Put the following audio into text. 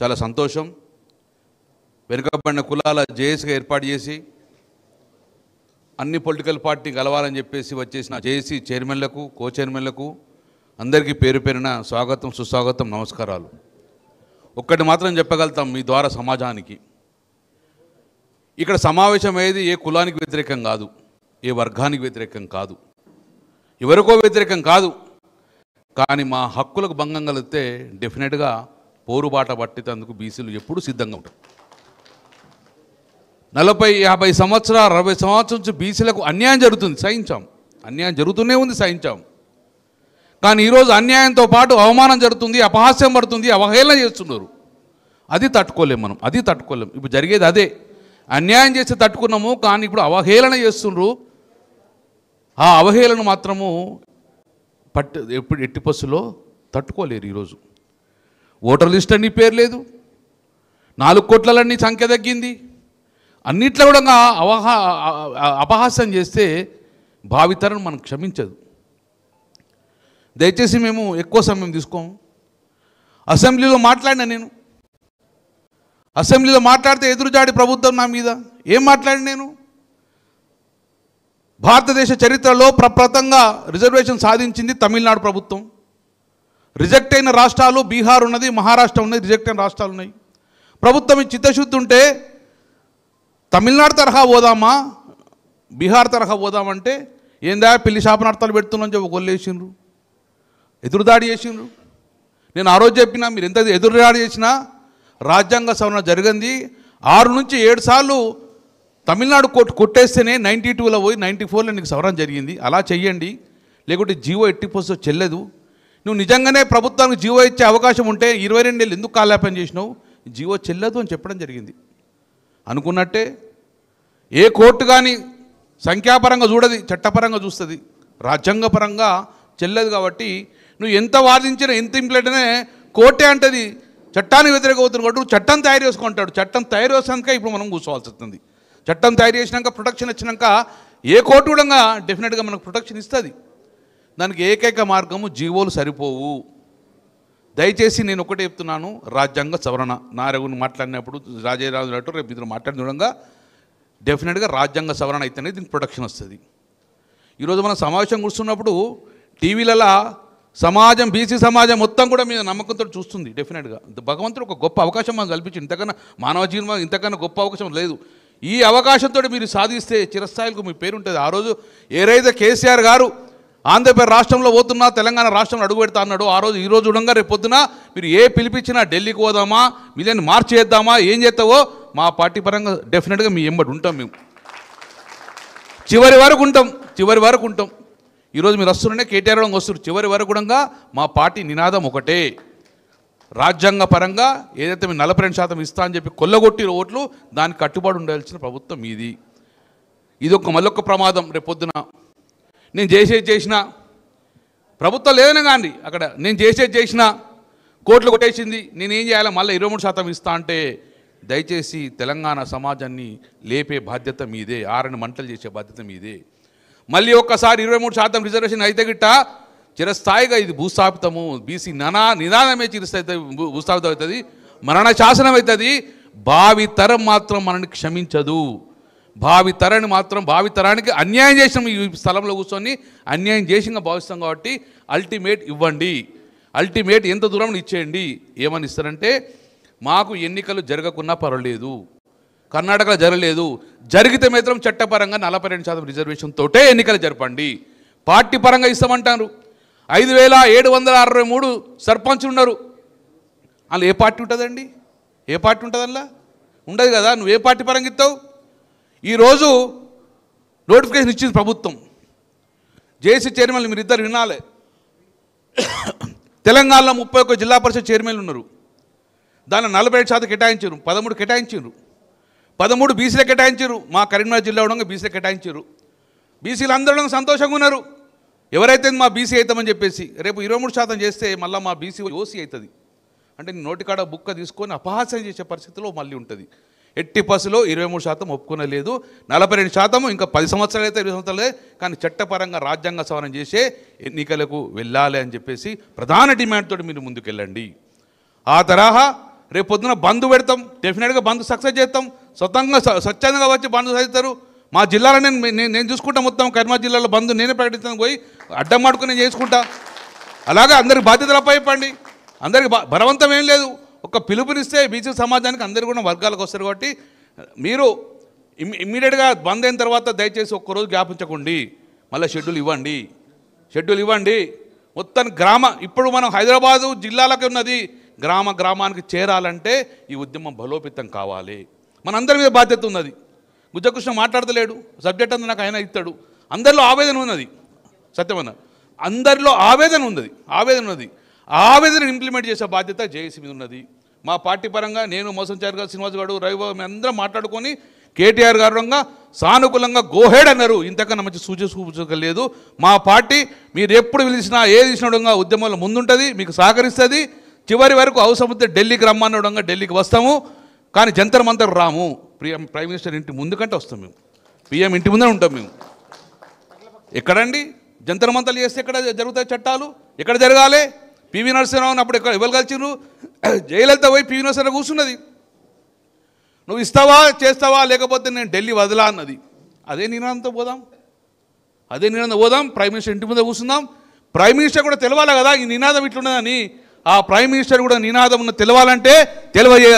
చాలా సంతోషం. వెనుకబడిన కులాల జేఏసీగా ఏర్పాటు చేసి అన్ని పొలిటికల్ పార్టీ కలవాలని చెప్పేసి వచ్చేసిన జేఏసీ చైర్మన్లకు, కో చైర్మన్లకు అందరికీ పేరు పేరున స్వాగతం, సుస్వాగతం, నమస్కారాలు. ఒక్కటి మాత్రం చెప్పగలుగుతాం మీ ద్వారా సమాజానికి, ఇక్కడ సమావేశం అయ్యేది ఏ కులానికి వ్యతిరేకం కాదు, ఏ వర్గానికి వ్యతిరేకం కాదు, ఎవరికో వ్యతిరేకం కాదు. కానీ మా హక్కులకు భంగం కలిగితే డెఫినెట్గా పోరుబాట పట్టేందుకు బీసీలు ఎప్పుడూ సిద్ధంగా ఉంటారు. 40-50 సంవత్సరాలు 60 సంవత్సరాల నుంచి బీసీలకు అన్యాయం జరుగుతుంది, సహించాం. అన్యాయం జరుగుతూనే ఉంది, సహించాం. కానీ ఈరోజు అన్యాయంతో పాటు అవమానం జరుగుతుంది, అపహాస్యం పడుతుంది, అవహేళన చేస్తున్నారు. అది తట్టుకోలేం మనం, అది తట్టుకోలేం. ఇప్పుడు జరిగేది అదే. అన్యాయం చేసి తట్టుకున్నాము, కానీ ఇప్పుడు అవహేళన చేస్తున్నారు. ఆ అవహేళన మాత్రము ఎట్టి బస్సులో తట్టుకోలేరు. ఈరోజు ఓటర్ లిస్ట్ అన్ని పేరు లేదు, 4 కోట్లన్నీ సంఖ్య తగ్గింది. అన్నిట్లో కూడా అపహాస్యం చేస్తే భావితరం మనం క్షమించదు. దయచేసి మేము ఎక్కువ సమయం తీసుకోము. అసెంబ్లీలో మాట్లాడినా, నేను అసెంబ్లీలో మాట్లాడితే ఎదురుజాడి ప్రభుత్వం నా మీద ఏం మాట్లాడి, నేను భారతదేశ చరిత్రలో ప్రప్రథంగా రిజర్వేషన్ సాధించింది తమిళనాడు ప్రభుత్వం. రిజెక్ట్ అయిన రాష్ట్రాలు బీహార్ ఉన్నది, మహారాష్ట్ర ఉన్నది, రిజెక్ట్ అయిన రాష్ట్రాలు ఉన్నాయి. ప్రభుత్వం ఈ చిత్తశుద్ధి ఉంటే తమిళనాడు తరహా పోదామా, బీహార్ తరహా పోదామంటే ఏందా పెళ్లి శాపనార్థాలు పెడుతున్నాం చెప్పి గొల్లేసిండ్రు, ఎదురుదాడి చేసిండ్రు. నేను ఆ రోజు చెప్పినా, మీరు ఎంత ఎదురుదాడి చేసినా రాజ్యాంగ సవరణ జరిగింది. 6 నుంచి 7 సార్లు తమిళనాడు కోర్టు కొట్టేస్తేనే 92లో పోయి 94లో నీకు సవరణ జరిగింది. అలా చెయ్యండి, లేకుంటే జీవో ఎట్టి పోస్తో చెల్లదు. నువ్వు నిజంగానే ప్రభుత్వానికి జీవో ఇచ్చే అవకాశం ఉంటే 22 ఏళ్ళు ఎందుకు కాలాపన చేసినావు, జీవో చెల్లదు అని చెప్పడం జరిగింది. అనుకున్నట్టే ఏ కోర్టు కానీ సంఖ్యాపరంగా చూడది, చట్టపరంగా చూస్తుంది, రాజ్యాంగపరంగా చెల్లదు. కాబట్టి నువ్వు ఎంత వాదించినా, ఎంత ఇంప్లెంటనే కోర్టే అంటది చట్టానికి వ్యతిరేక అవుతుంది. కాబట్టి చట్టం తయారు చేసుకుంటాడు. చట్టం తయారు చేసినాక ఇప్పుడు మనం కూర్చోవాల్సి వస్తుంది. చట్టం తయారు చేసినాక, ప్రొటెక్షన్ ఇచ్చినాక ఏ కోర్టు కూడా డెఫినెట్గా మనకు ప్రొటెక్షన్ ఇస్తుంది. దానికి ఏకైక మార్గము జీవోలు సరిపోవు. దయచేసి నేను ఒకటే చెప్తున్నాను, రాజ్యాంగ సవరణ నారగుని మాట్లాడినప్పుడు రాజేరాజు అటు రేపు ఇద్దరు మాట్లాడిన విధంగా డెఫినెట్గా రాజ్యాంగ సవరణ అయితేనే దీనికి ప్రొటెక్షన్ వస్తుంది. ఈరోజు మనం సమావేశం కూర్చున్నప్పుడు టీవీలలో సమాజం, బీసీ సమాజం మొత్తం కూడా మీద నమ్మకంతో చూస్తుంది. డెఫినెట్గా భగవంతుడు ఒక గొప్ప అవకాశం మనకు కల్పించింది. ఇంతకన్నా మానవ జీవనం ఇంతకన్నా గొప్ప అవకాశం లేదు. ఈ అవకాశంతో మీరు సాధిస్తే చిరస్థాయిలకు మీ పేరు ఉంటుంది. ఆ రోజు ఏదైతే కేసీఆర్ గారు ఆంధ్రప్రదేశ్ రాష్ట్రంలో పోతున్నా, తెలంగాణ రాష్ట్రంలో అడుగు పెడతా అన్నాడు. ఆ రోజు ఈరోజు ఉండగా రేపు పొద్దున మీరు ఏ పిలిపించినా ఢిల్లీకి పోదామా, మీదని మార్చి చేద్దామా, ఏం చేస్తావో మా పార్టీ పరంగా డెఫినెట్గా మీ ఎంబడి ఉంటాం. మేము చివరి వరకు ఉంటాం. ఈరోజు మీరు వస్తున్నానే కేటీఆర్ వస్తున్నారు, చివరి వరకు కూడా మా పార్టీ నినాదం ఒకటే. రాజ్యాంగ పరంగా ఏదైతే మీరు 42% ఇస్తా అని చెప్పి కొల్లగొట్టిన ఓట్లు, దానికి కట్టుబడి ఉండాల్సిన ప్రభుత్వం మీది. ఇది మళ్ళొక్క ప్రమాదం. రేపు పొద్దున నేను చేసిన ప్రభుత్వం లేదనే కానీ అక్కడ నేను చేసిన కోట్లు కొట్టేసింది, నేనేం చేయాలి, మళ్ళీ 23% ఇస్తా అంటే దయచేసి తెలంగాణ సమాజాన్ని లేపే బాధ్యత మీదే, ఆరని మంటలు చేసే బాధ్యత మీదే. మళ్ళీ ఒక్కసారి 23% రిజర్వేషన్ అయితే గిట్ట చిరస్థాయిగా ఇది భూస్థాపితము, బీసీ నినాదమే చిరస్థాయి భూస్థాపితం అవుతుంది, మరణ శాసనం అవుతుంది. భావితరం మాత్రం మనల్ని క్షమించదు. భావితరానికి అన్యాయం చేసినాం. ఈ స్థలంలో కూర్చొని అన్యాయం చేసిగా భావిస్తాం. కాబట్టి అల్టిమేట్ ఇవ్వండి, అల్టిమేట్ ఎంత దూరం ఇచ్చేయండి. ఏమని ఇస్తారంటే, మాకు ఎన్నికలు జరగకున్నా పర్వాలేదు, కర్ణాటకలో జరగలేదు, జరిగితే మాత్రం చట్టపరంగా 42% రిజర్వేషన్ తోటే ఎన్నికలు జరపండి. పార్టీ పరంగా ఇస్తామంటారు. 5763 సర్పంచ్లు ఉన్నారు. అందులో ఏ పార్టీ ఉంటుందండి? ఏ పార్టీ ఉంటుంది? అందులో ఉండదు కదా. నువ్వు ఏ పార్టీ పరంగా ఇస్తావు? ఈరోజు నోటిఫికేషన్ ఇచ్చింది ప్రభుత్వం. జేఏసీ చైర్మన్లు మీరు ఇద్దరు వినాలి. తెలంగాణలో 31 జిల్లా పరిషత్ చైర్మన్లు ఉన్నారు. దాన్ని 45% కేటాయించారు, 13 కేటాయించారు, 13 బీసీలు కేటాయించారు. మా కరీంనగర్ జిల్లా ఉండగా బీసీలు కేటాయించారు. బీసీలు అందరూ సంతోషంగా ఉన్నారు. ఎవరైతే మా బీసీ అవుతామని చెప్పేసి, రేపు 23% చేస్తే మళ్ళీ మా బీసీ ఓసీ అవుతుంది అంటే నోటికాడ బుక్క తీసుకొని అపహాస్యం చేసే పరిస్థితిలో మళ్ళీ ఉంటుంది. ఎట్టి పసులో 23% ఒప్పుకునే లేదు. 42% ఇంకా 10 సంవత్సరాలు అయితే 20 సంవత్సరాలే. కానీ చట్టపరంగా రాజ్యాంగ సవరణ చేసే ఎన్నికలకు వెళ్ళాలి అని చెప్పేసి ప్రధాన డిమాండ్ తోటి మీరు ముందుకెళ్ళండి. ఆ తరహా రేపు పొద్దున బంద్ పెడతాం, డెఫినెట్గా బంద్ సక్సెస్ చేస్తాం, స్వచ్ఛందంగా వచ్చి బంద్ సాధిస్తారు. మా జిల్లాలో నేను చూసుకుంటా, మొత్తం కరీంనగర్ జిల్లాలో బంద్ నేనే ప్రకటిస్తాను, పోయి అడ్డం మాడుకుని నేను చేసుకుంటా. అలాగే అందరికి బాధ్యతలు అప్పయిపోండి, అందరికి బలవంతం ఏం లేదు. ఒక పిలుపునిస్తే బీసీ సమాజానికి అందరు కూడా వర్గాలకు వస్తారు. కాబట్టి మీరు ఇమ్మీడియట్గా బంద్ అయిన తర్వాత దయచేసి ఒక్కరోజు గ్యాప్ ఉంచకండి, మళ్ళీ షెడ్యూల్ ఇవ్వండి. మొత్తం ఇప్పుడు మనం హైదరాబాదు జిల్లాలకు ఉన్నది, గ్రామానికి చేరాలంటే ఈ ఉద్యమం బలోపేతం కావాలి. మనందరి మీద బాధ్యత ఉన్నది. గుజ్జకృష్ణ మాట్లాడతలేడు, సబ్జెక్ట్ అంతా నాకు ఆయన ఇస్తాడు. అందరిలో ఆవేదన ఉన్నది, సత్యమన్న, అందరిలో ఆవేదన ఉన్నది. ఆవేదన ఇంప్లిమెంట్ చేసే బాధ్యత జేఏసీ మీద ఉన్నది. మా పార్టీ పరంగా నేను, మోసంచారి గారు, శ్రీనివాస్ గారు, రవిబాబు మేము అందరం మాట్లాడుకొని కేటీఆర్ గారు సానుకూలంగా గోహెడ్ అన్నారు. ఇంతకన్నా మంచి సూచన లేదు. మా పార్టీ మీరు ఎప్పుడు పిలిచినా ఏది ఇచ్చినడంగా ఉద్యమంలో ముందుంటుంది, మీకు సహకరిస్తుంది. చివరి వరకు అవసరమైతే ఢిల్లీకి రమ్మన్నడంగా ఢిల్లీకి వస్తాము, కానీ జంతర్ మంతర్ రాము. ప్రైమ్ మినిస్టర్ ఇంటి ముందు కంటే వస్తాం మేము, పిఎం ఇంటి ముందే ఉంటాం మేము. ఎక్కడండి జంతర్ మంతర్లు చేస్తే ఎక్కడ జరుగుతాయి చట్టాలు? ఎక్కడ జరగాలి? పివి నరసింహరావు అప్పుడు ఎవరు కలిసిరు? జయలలిత పోయి పివి నరసింహరావు కూర్చున్నది. నువ్వు ఇస్తావా చేస్తావా, లేకపోతే నేను ఢిల్లీ వదలా అన్నది. అదే నినాదంతో పోదాం, ప్రైమ్ మినిస్టర్ ఇంటి ముందే కూర్చుందాం. ప్రైమ్ మినిస్టర్ కూడా తెలవాలి కదా ఈ నినాదం ఇట్లున్నదని. ఆ ప్రైమ్ మినిస్టర్ కూడా నినాదం తెలవాలంటే తెలియజేయాలి.